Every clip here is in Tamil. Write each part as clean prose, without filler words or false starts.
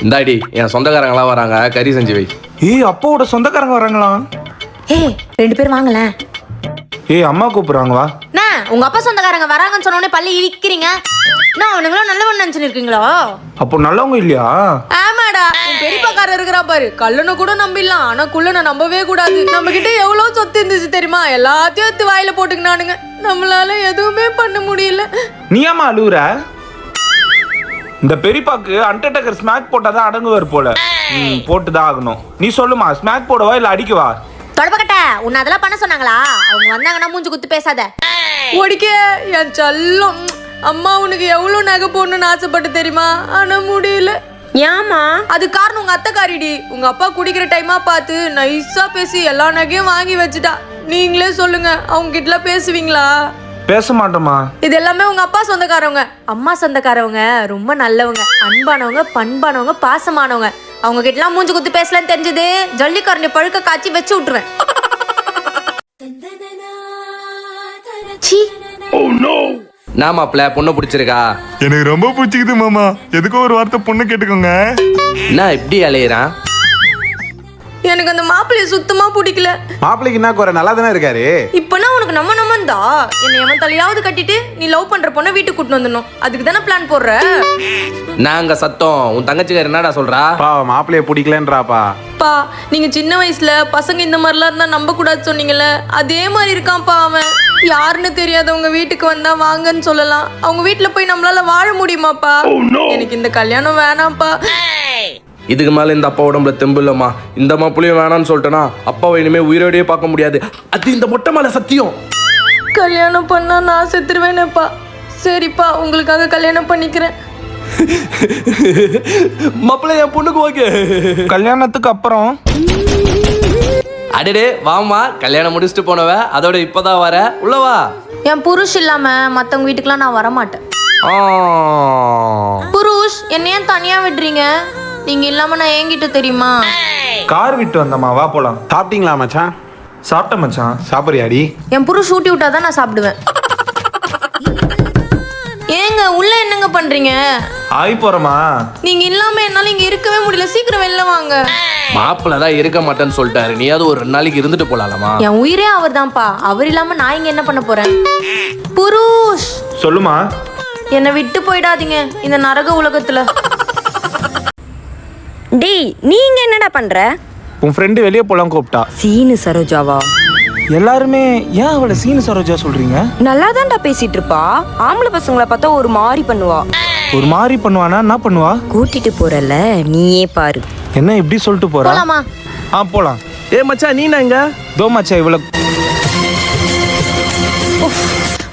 இந்தாடி என் சொந்தக்காரங்களாம் வராங்க, கறி செஞ்சு வை. ஏய் அப்பாவோட சொந்தக்காரங்க வராங்களா? ஏய் 2 பேர் வாங்கல. ஏய் அம்மா கூப்பிடுறாங்க வா. அண்ணா உங்க அப்பா சொந்தக்காரங்க வராங்கன்னு சொன்ன உடனே பள்ளி இடிக்கிறீங்க. என்ன அவனுங்களும் நல்லவன் நினைச்சுன்னு இருக்கீங்களோ? அப்போ நல்லவங்க இல்லையா? ஆமாடா, உன் பெரியப்பாக்காரர் இருக்கிறா பாரு, கல்லனை கூட நம்பிடலாம், ஆனா குள்ளனை நம்பவே கூடாது. நம்ம கிட்ட எவ்வளவு சொத்து இருந்துச்சு தெரியுமா? எல்லாத்தையும் எடுத்து வாயில போட்டுக்கினானுங்க. நம்மளால எதுவுமே பண்ண முடியல. நீ ஏமா அழுவுற? இந்த பெரியப்பாக்கு அண்டர்டேக்கர் ஸ்மாக் போட்டாதான் அடங்குவார் போல. போட்டுதான் ஆகணும். நீ சொல்லுமா, ஸ்மாக் போடவா இல்ல அடிக்கவா? தொடப்பக்கட்ட உன்னை அதெல்லாம் பண்ண சொன்னாங்களா? அவங்க வந்தாங்கன்னா மூஞ்சி குத்து பேசாத. ஓடிக்க என் செல்லம். அம்மா உனக்கு எவ்வளவு நகை போடணும்னு ஆசைப்பட்டு தெரியுமா? ஆனா முடியல. ஏமா? அது காரணம் உங்க அத்தைக்காரிடி. உங்க அப்பா குடிக்கிற டைமா பார்த்து நைஸா பேசி எல்லா நகையும் வாங்கி வச்சுட்டா. நீங்களே சொல்லுங்க, அவங்க கிட்ட பேசுவீங்களா? பேச மாட்டோமா. இது எல்லாமே உங்க அப்பா சொந்தக்காரவங்க. அம்மா சொந்தக்காரவங்க ரொம்ப நல்லவங்க, அன்பானவங்க, பண்பானவங்க, பாசமானவங்க. அவங்க கிட்ட எல்லாம் மூஞ்சி குத்து பேசலான்னு தெரிஞ்சது ஜல்லிக்கரண்டி பழுக்க காய்ச்சி வச்சு விட்டுருவேன். நான் மாப்பிள்ள பொண்ணு பிடிச்சிருக்கா? எனக்கு ரொம்ப பிடிச்சிக்குது மாமா. எதுக்கும் ஒரு வார்த்தை பொண்ணு கேட்டுக்கோங்க. என்ன இப்படி அலையிறான்? எனக்கு அந்த மாப்பிள்ளைய சுத்தமா பிடிக்கல. மாப்பிள்ளைக்கு என்ன குறை, நல்லா தானே இருக்காரு. இப்பனா உனக்கு நம்மந்தா என்னை எவன் தலையாவது கட்டிட்டு நீ லவ் பண்ற பொண்ணை வீட்டுக்கு கூட்டு வந்துடணும். அதுக்கு தானே பிளான் போடுற? நாங்க சத்தம் உன் தங்கச்சிக்கார என்னடா சொல்றா? மாப்பிள்ளைய பிடிக்கலன்றாப்பா. பா நீங்க சின்ன வயசுல பசங்க இந்த மாதிரிலாம் இருந்தா நம்ப கூடாது சொன்னீங்கல்ல, அதே மாதிரி இருக்கான்ப்பா அவன். யாருன்னு தெரியாதவங்க வீட்டுக்கு வந்தா வாங்கன்னு சொல்லலாம். அவங்க வீட்டுல போய் நம்மளால வாழ முடியுமாப்பா? எனக்கு இந்த கல்யாணம் வேணாம்ப்பா. இதுக்கு மேல இந்த அப்பா உடம்புல தெம்பு இல்லம்மா. இந்த மாப்பிள்ளையும் வேணான்னு சொல்லிட்டேன்னா அப்பாவை இனிமே உயிரோடையே பார்க்க முடியாது. அது இந்த மொட்டை மேல சத்தியம். கல்யாணம் பண்ணா நான் செத்துருவேனப்பா. சரிப்பா, உங்களுக்காக கல்யாணம் பண்ணிக்கிறேன். மாப்பிள்ளை என் பொண்ணுக்கு ஓகே. கல்யாணத்துக்கு அப்புறம் அடடே வாமா, கல்யாணம் முடிச்சுட்டு போனவ அதோட இப்பதான் வர, உள்ளவா. என் புருஷ் இல்லாம மத்தவங்க வீட்டுக்குலாம் நான் வரமாட்டேன். புருஷ் என்ன ஏன் தனியா விடுறீங்க? நீங்க இல்லாம நான் என்கிட்ட தெரியுமா? கார் விட்டு வந்தம்மா, வா போலாம். சாப்பிட்டீங்களா மச்சான்? சாப்பிட்ட மச்சான். சாப்பிடுறியாடி? என் புருஷ் ஊட்டி விட்டாதான் நான் சாப்பிடுவேன். ஏங்க உள்ள என்னங்க பண்றீங்க? ஆய் போறமா. நீங்க இல்லாம என்னால இங்க இருக்கவே முடியல. சீக்கிரம் வெளில வாங்க. மாப்பிள்ள தான் இருக்க மாட்டேன்னு சொல்லிட்டாரு. நீயாவது ஒரு 2 நாளைக்கு இருந்துட்டு போலாமா? என் உயிரே அவர் தான்ப்பா. அவர் இல்லாம நான் இங்க என்ன பண்ண போறேன்? புருஷ் சொல்லுமா. என்னை விட்டு போயிடாதீங்க இந்த நரக உலகத்துல. டேய் நீங்க என்னடா பண்ற? உன் ஃப்ரெண்டு வெளியே போலாம் கூப்பிட்டா. சீனு சரோஜாவா? எல்லாருமே ஏன் அவளை சீனு சரோஜா சொல்றீங்க? நல்லா தான்டா பேசிட்டு இருப்பா. ஆம்பளை பசங்களை பார்த்தா ஒரு மாதிரி பண்ணுவா. ஒரு மாதிரி பண்ணுவானா? என்ன பண்ணுவா? கூட்டிட்டு போறல நீயே பாரு. என்ன இப்படி சொல்லிட்டு போறா? போலாமா? போலாம். ஏ மச்சான், நீ எங்க? தோ மச்சா இவள.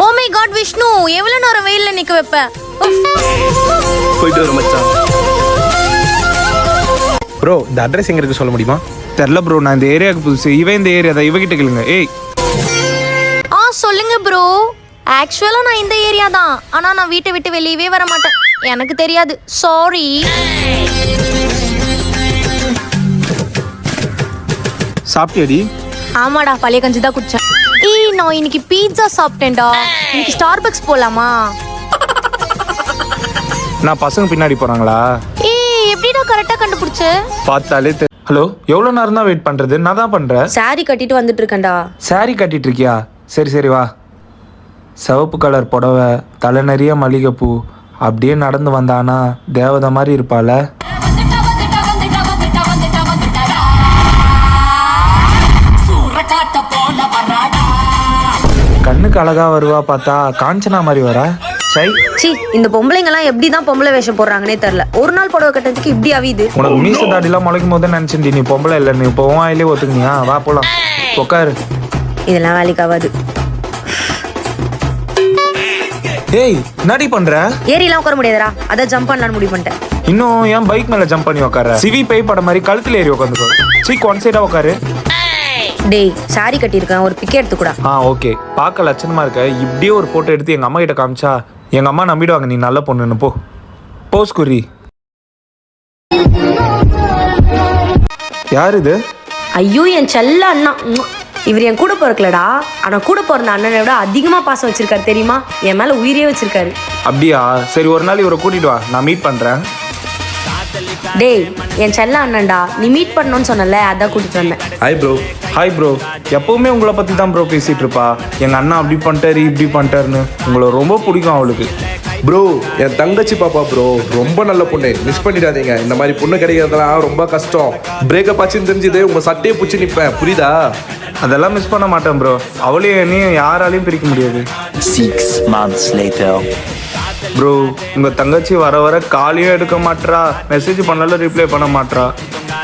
ஓ மை காட் விஷ்ணு, எவ்வளவு நேரம் வெயில்ல நிக்க வைப்ப? போயிட்டு வர மச்சான். ப்ரோ இந்த அட்ரஸ் எங்க இருக்கு சொல்ல முடியுமா? தெரியல ப்ரோ, நான் இந்த ஏரியாவுக்கு புதுசு. இவன் இந்த ஏரியா தான், இவகிட்ட கேளுங்க. ஏய் சொல்லுங்க ப்ரோ. ஆக்சுவலா நான் இந்த ஏரியா தான், ஆனா நான் வீட்டை விட்டு வெளியவே வர மாட்டேன். எனக்கு தெரியாது, சாரி. சாப்பிட்டியாடி? ஆமாடா, பழைய கஞ்சி தான் குடிச்சேன். நான் இன்னைக்கு பீட்சா சாப்பிட்டேன்டா. இன்னைக்கு ஸ்டார்பக்ஸ் போலாமா? நான் பசங்க பின்னாடி போறாங்களா? எப்படிடா கரெக்டா கண்டுபிடிச்ச? பார்த்தாலே ஹலோ, எவ்வளவு நேரம் தான் வெயிட் பண்றது? நான் தான் பண்றேன். சாரி கட்டிட்டு வந்துட்டு இருக்கேன்டா. சாரி கட்டிட்டு இருக்கியா? சரி சரி வா. சிவப்பு கலர் புடவை, தலை நிறைய மல்லிகைப்பூ, அப்படியே நடந்து வந்தானா தேவதை மாதிரி இருப்பாள. கண்ணுக்கு அழகா வருவா, பார்த்தா காஞ்சனா மாதிரி வரா. சி இந்த பொம்பளைங்கலாம் எப்படிதான் பொம்பளை வேஷம் போடுறாங்கன்னே தெரியல. ஒரு நாள் புடவை கட்டதுக்கு இப்படி அவிது. உனக்கு மீச தாடிலாம் முளைக்கும் போது நினைச்சிருந்தி நீ பொம்பளை இல்லைன்னு. இப்போ வாயிலே ஒத்துக்குனியா? வா போலாம், உட்காரு. இதெல்லாம் வேலைக்கு ஆகாது. ஏய் என்னடி பண்ற? ஏறிலாம் உட்கார முடியாதுடா, அதான் ஜம்ப் பண்ணலான்னு முடிவு பண்ணிட்டேன். இன்னும் ஏன் பைக் மேல ஜம்ப் பண்ணி உட்கார? சிவி பேய் படம் மாதிரி கழுத்துல ஏறி உட்காந்துக்கோ. சீக் ஒன் சைடா உட்காரு. டேய் சாரி கட்டியிருக்கேன், ஒரு பிக்கே எடுத்துக்கூடா. ஓகே. பார்க்க லட்சணமா இருக்க. இப்படியே ஒரு போட்டோ எடுத்து எங்க அம்மா கிட்ட காமிச்சா எங்க அம்மா நம்பிடுவாங்க நீ நல்ல பொண்ணுன்னு. போஸ் குறி. யார் இது? ஐயோ என் செல்ல அண்ணா. இவர் என் கூட பிறக்கலடா, ஆனா கூட பிறந்த அண்ணனை விட அதிகமா பாசம் வச்சிருக்காரு தெரியுமா? என் மேல உயிரே வச்சிருக்காரு. அப்படியா? சரி ஒரு நாள் இவரை கூட்டிட்டு வா, நான் மீட் பண்றேன். டேய் என் செல்ல அண்ணன்டா, நீ மீட் பண்ணணும்னு சொன்னல, அதான் கூட்டிட்டு வந்தேன். Hi bro. Hi bro. எப்பவுமே உங்களை பற்றி தான் ப்ரோ பேசிகிட்டு இருப்பா. எங்கள் அண்ணா அப்படி பண்ணிட்டாரு இப்படி பண்ணிட்டாருன்னு. உங்களை ரொம்ப பிடிக்கும் அவளுக்கு. ப்ரோ என் தங்கச்சி பாப்பா ப்ரோ, ரொம்ப நல்ல பொண்ணு, மிஸ் பண்ணிடாதீங்க. இந்த மாதிரி பொண்ணு கிடைக்கிறதுலாம் ரொம்ப கஷ்டம். பிரேக்கப் ஆச்சுன்னு தெரிஞ்சது உங்கள் சட்டையை பிடிச்சி நிற்பேன், புரியுதா? அதெல்லாம் மிஸ் பண்ண மாட்டேன் ப்ரோ. அவளையும் என்னையும் யாராலையும் பிரிக்க முடியாது. 6 months later. ப்ரோ உங்கள் தங்கச்சி வர வர காலையும் எடுக்க மாட்றா, மெசேஜ் பண்ணாலும் ரிப்ளை பண்ண மாட்றா.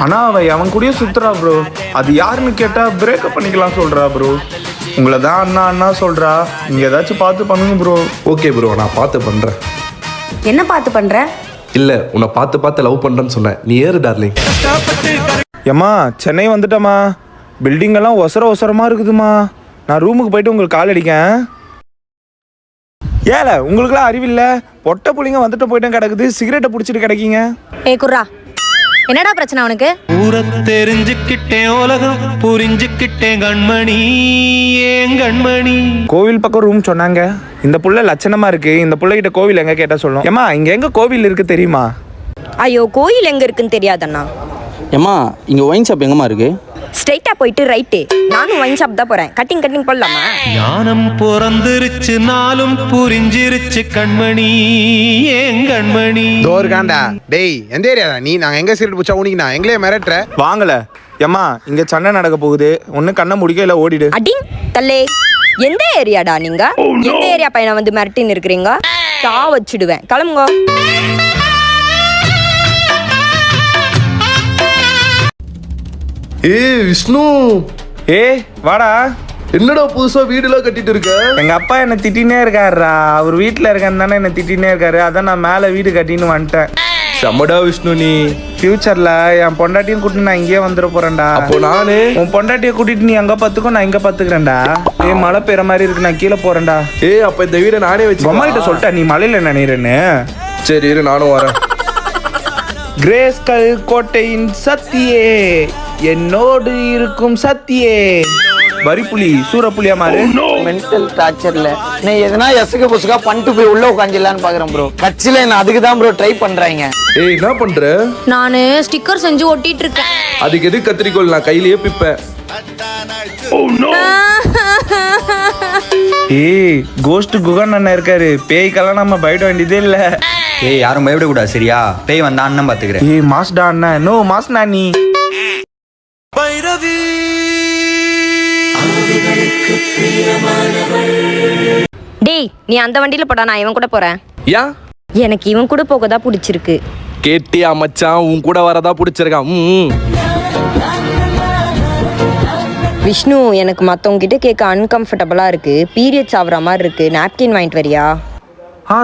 ஆனால் அவள் அவன் கூடயே சுற்றுறா ப்ரோ. அது யாருன்னு கேட்டால் பிரேக்கப் பண்ணிக்கலாம் சொல்கிறா ப்ரோ. உங்களை தான் அண்ணா அண்ணா சொல்கிறா. நீங்கள் ஏதாச்சும் பார்த்து பண்ணுங்க ப்ரோ. ஓகே ப்ரோ, நான் பார்த்து பண்ணுறேன். என்ன பார்த்து பண்ற? இல்லை, உன்னை பார்த்து பார்த்து லவ் பண்ணுறேன்னு சொன்னேன். நீ ஏறு டார்லிங். ஏம்மா சென்னை வந்துட்டம்மா. பில்டிங் எல்லாம் ஒசரமாக இருக்குதுமா. நான் ரூமுக்கு போயிட்டு உங்களுக்கு கால் அடிக்கேன். ஏல உங்களுக்குலாம் அறிவில்லை. பொட்டை புள்ளிங்க வந்துட்டு போயிட்டு கிடக்குது, சிகரெட்டை பிடிச்சிட்டு கிடைக்கீங்க. ஏய் குர்ரா, என்னடா பிரச்சனை உனக்கு? ஊரை தெரிஞ்சுக்கிட்டேன், உலகம் புரிஞ்சுக்கிட்டேன் கண்மணி, ஏன் கண்மணி. கோவில் பக்கம் ரூம் சொன்னாங்க. இந்த புள்ள லட்சணமா இருக்கு. இந்த புள்ளைகிட்ட கோவில் எங்க கேட்டா சொல்லும். ஏமா இங்க எங்க கோவில் இருக்கு தெரியுமா? ஐயோ, கோயில் எங்க இருக்குன்னு தெரியாதண்ணா. ஏம்மா இங்கே ஒயின் ஷாப் எங்கம்மா இருக்கு? ஸ்ட்ரைட்டா போயிட்டு ரைட்டு. நானும் ஒயின் ஷாப் தான் போறேன். கட்டிங் போடலாமா? ஞானம் பிறந்திருச்சு, நாளும் புரிஞ்சிருச்சு கண்மணி, ஏன் கண்மணி. தோர்காண்டா டேய், எந்த ஏரியா நீ? நாங்க எங்க சீட் பிடிச்சா உனிக்கு எங்களே மிரட்டுற. வாங்கல ஏம்மா, இங்க சண்டை நடக்க போகுது. ஒண்ணு கண்ணை முடிக்க இல்ல ஓடிடு. அடிங் தல்லே. எந்த ஏரியாடா நீங்க? எந்த ஏரியா பையனை வந்து மிரட்டின்னு இருக்கிறீங்க? சா வச்சிடுவேன். கிளம்புங்க. ஏய் விஷ்ணு, ஏ வாடா. என்னடா புதுசா வீடுலாம் கட்டிட்டு இருக்க? எங்க அப்பா என்ன திட்டினே இருக்காருடா. அவர் வீட்டுல இருக்கேன்னு தானே என்ன திட்டினே இருக்காரு. அதான் நான் மேல வீடு கட்டின்னு வந்துட்டேன். செம்மடா விஷ்ணு நீ. ஃபியூச்சர்ல என் பொண்டாட்டியும் கூட்டிட்டு நான் இங்கேயே வந்துட போறேன்டா. அப்போ நானு உன் பொண்டாட்டியை கூட்டிட்டு நீ அங்க பாத்துக்கோ, நான் இங்க பாத்துக்கிறேன்டா. ஏ மழை பெய்யற மாதிரி இருக்கு, நான் கீழே போறேன்டா. ஏய் அப்ப இந்த வீடை நானே வச்சு அம்மா கிட்ட சொல்லிட்டேன் நீ மழையில நினைறேன்னு. சரி இரு, நானும் வரேன். கிரேஸ்கல் கோட்டையின் சத்தியே, என்னோடு இருக்கும் சத்தியே. வரிப்புலி சூரப்புலியா மாறு. மென்டல் டார்ச்சர்ல நீ எதனா எசுக்கு புசுக்கா பண்ணிட்டு போய் உள்ள உட்காந்துலான்னு பாக்குறேன் ப்ரோ. கட்சியில என்ன அதுக்கு தான் ப்ரோ ட்ரை பண்றாங்க. ஏய் என்ன பண்ற? நானு ஸ்டிக்கர் செஞ்சு ஒட்டிட்டு இருக்கேன். அதுக்கு எது கத்திரிக்கோள்? நான் கையிலேயே பிப்பேன். ஏய் கோஸ்ட் குகன் அண்ணன் இருக்காரு. பேய்க்கெல்லாம் நம்ம பயப்பட வேண்டியதே இல்ல. ஏய் யாரும் பயப்படக்கூடாது சரியா? பேய் வந்தா அண்ணன் பாத்துக்கிறேன். ஏய் மாஸ்டா அண்ணன். நோ மாஸ் நானி. பைரவி டேய் நீ அந்த வண்டியில போடா, நான் இவன் கூட போறேன். ஏன்? எனக்கு இவன் கூட போகதான் பிடிச்சிருக்கு. கேட்டியா மச்சான், உன் கூட வரதா பிடிச்சிருக்கான். விஷ்ணு, எனக்கு மத்தவங்க கிட்ட கேட்க அன்கம்ஃபர்டபுளா இருக்கு. பீரியட்ஸ் ஆகுற மாதிரி இருக்கு. நாப்கின் வாங்கிட்டு வரியா?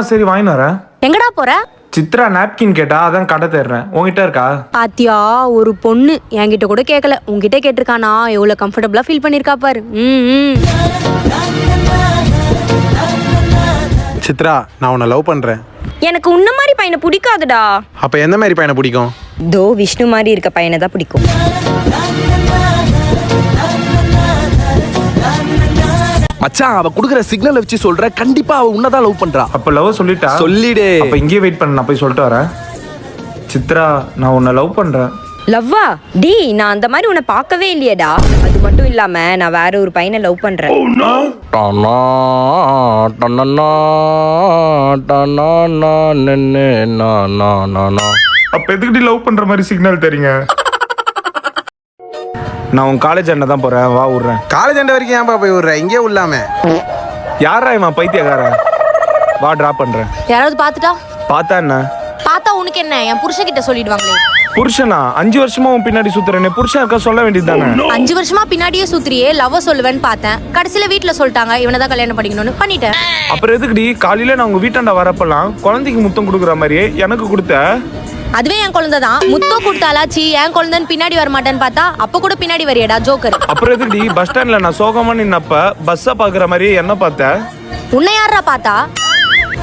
சரி வாங்கிட்டு வரேன். எங்கடா போற? சித்ரா நாப்கின் கேட்டா, அதான் கடை தேடுறேன். உங்ககிட்ட இருக்கா? பாத்தியா, ஒரு பொண்ணு என்கிட்ட கூட கேட்கல, உன்கிட்ட கேட்டிருக்கானா? எவ்வளவு கம்ஃபர்டபுளா ஃபீல் பண்ணிருக்கா பாரு. சித்ரா, நான் உன்னை லவ் பண்றேன். எனக்கு உன்ன மாதிரி பையனை பிடிக்காதுடா. அப்ப எந்த மாதிரி பையனை பிடிக்கும்? தோ விஷ்ணு மாதிரி இருக்க பையனை தான் பிடிக்கும். மச்சான் அவ குடுக்குற சிக்னல் வச்சு சொல்ற, கண்டிப்பா அவ உன்னதான் லவ் பண்றா. அப்ப லவ் சொல்லிட்டா? சொல்லிடு. அப்ப இங்கே வெயிட் பண்ண, நான் போய் சொல்லிட்டு வரேன். சித்ரா, நான் உன்னை லவ் பண்றேன். லவ்வா? டே நான் அந்த மாதிரி உன்னை பார்க்கவே இல்லையேடா. அது மட்டும் இல்லாம நான் வேற ஒரு பையனை லவ் பண்றேன். அப்ப எதுக்கிட்ட லவ் பண்ற மாதிரி சிக்னல் தெரியுங்க? நான் உன் காலேஜ் அண்ணன் தான் போறேன். வா விடுறேன். காலேஜ் அண்ட வரைக்கும் ஏன்பா போய் விடுற? இங்கே விடலாமே. யாரா இவன் பைத்தியக்காரன்? வா டிராப் பண்றேன். யாராவது பாத்துட்டா? பார்த்தா என்ன? பார்த்தா உனக்கு என்ன? என் புருஷன் கிட்ட சொல்லிடுவாங்களே. புருஷனா? 5 வருஷமா உன் பின்னாடி சுத்துறேன்னு புருஷன் இருக்க சொல்ல வேண்டியது தானே? 5 வருஷமா பின்னாடியே சுத்திரியே லவ் சொல்லுவேன்னு பார்த்தேன். கடைசியில வீட்டுல சொல்லிட்டாங்க இவனதான் கல்யாணம் பண்ணிக்கணும்னு, பண்ணிட்டேன். அப்புறம் எதுக்குடி காலையில நான் உங்க வீட்டாண்ட வரப்பெல்லாம் குழந்தைக்கு முத்தம் கொடுக்குற மாதிரியே எனக்கு கொடுத்த? அதுவே என் குழந்தை தான். முத்தோ கொடுத்தாலாச்சி, என் குழந்தைன்னு பின்னாடி வர மாட்டேன்னு பார்த்தா அப்ப கூட பின்னாடி வரையடா ஜோக்கர். அப்புறம் எதுக்குடி பஸ் ஸ்டாண்ட்ல நான் சோகமா நின்னப்ப பஸ்ஸை பாக்குற மாதிரியே என்ன பார்த்த? உன்னை யாரா பார்த்தா?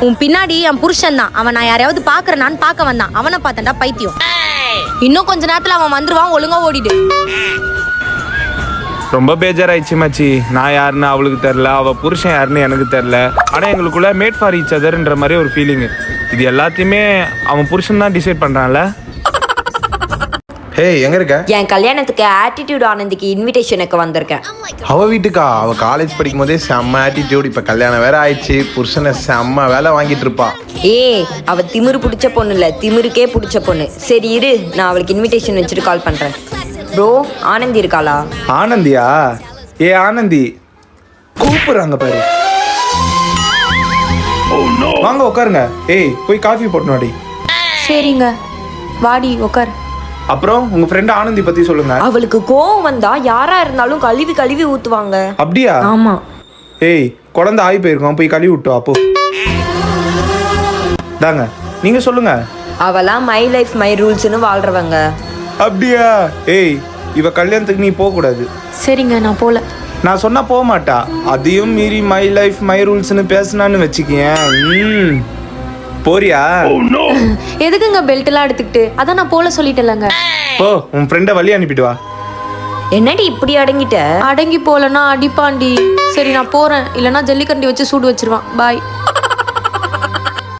உன் பின்னாடி என் புருஷன் தான். அவன் நான் யாரையாவது பாக்குறேனான்னு பார்க்க வந்தான். அவனை பார்த்தேன்டா பைத்தியம். இன்னும் கொஞ்ச நேரத்துல அவன் வந்துருவான், ஒழுங்கா ஓடிடு. ரொம்ப பேஜாராயிடுச்சு மச்சி. நான் யாருன்னு அவளுக்கு தெரியல, அவ புருஷன் யாருன்னு எனக்கு தெரியல. ஆனா எங்களுக்குள்ள மேட் ஃபார் ஈச் அதர்ன்ற மாதிரி ஒரு ஃபீலிங். இது எல்லாத்தையுமே அவன் புருஷன் தான் டிசைட் பண்றான்ல. ஏய் எங்க இருக்க? என் கல்யாணத்துக்கு ஆட்டிடியூட் ஆனந்திக்கு இன்விடேஷனுக்கு வந்திருக்கேன். அவ வீட்டுக்கா? அவ காலேஜ் படிக்கும் போதே செம்ம ஆட்டிடியூட். இப்ப கல்யாணம் வேற ஆயிடுச்சு, புருஷனை செம்ம வேலை வாங்கிட்டு இருப்பா. ஏய், அவ திமிரு பிடிச்ச பொண்ணு இல்ல, திமிருக்கே பிடிச்ச பொண்ணு. சரி இரு, நான் அவளுக்கு இன்விடேஷன் வச்சுட்டு கால் பண்றேன். ப்ரோ, ஆனந்தி இருக்காளா? ஆனந்தியா? ஏ ஆனந்தி, கூப்பிடுறாங்க பாரு. வாங்க உட்காருங்க. ஏய் போய் காஃபி போட்டணும்டி. சரிங்க, வாடி உட்கார். அப்புறம் உங்க ஃப்ரெண்ட் ஆனந்தி பத்தி சொல்லுங்க. அவளுக்கு கோவம் வந்தா யாரா இருந்தாலும் கழுவி கழுவி ஊத்துவாங்க. அப்படியா? ஆமா. ஏய் குழந்தை ஆகி போயிருக்கோம், போய் கழுவி விட்டு அப்போ தாங்க. நீங்க சொல்லுங்க. அவெல்லாம் மை லைஃப் மை ரூல்ஸ்னு வாழ்றவங்க. அப்படியா? ஏய் இவ கல்யாணத்துக்கு நீ போக கூடாது. சரிங்க, நான் போல. நான் சொன்னா போக மாட்டா. அதையும் மீறி மை லைஃப் மை ரூல்ஸ்னு பேசினான்னு வச்சுக்கேன். போறியா? எதுக்குங்க பெல்ட் எல்லாம் எடுத்துக்கிட்டு? அதான் நான் போல சொல்லிட்டேன்லங்க. போ, உன் ஃப்ரெண்டை வழி அனுப்பிட்டு வா. என்னடி இப்படி அடங்கிட்ட? அடங்கி போலன்னா அடிப்பாண்டி. சரி நான் போறேன், இல்லைன்னா ஜல்லிக்கண்டி வச்சு சூடு வச்சிருவான். பாய்.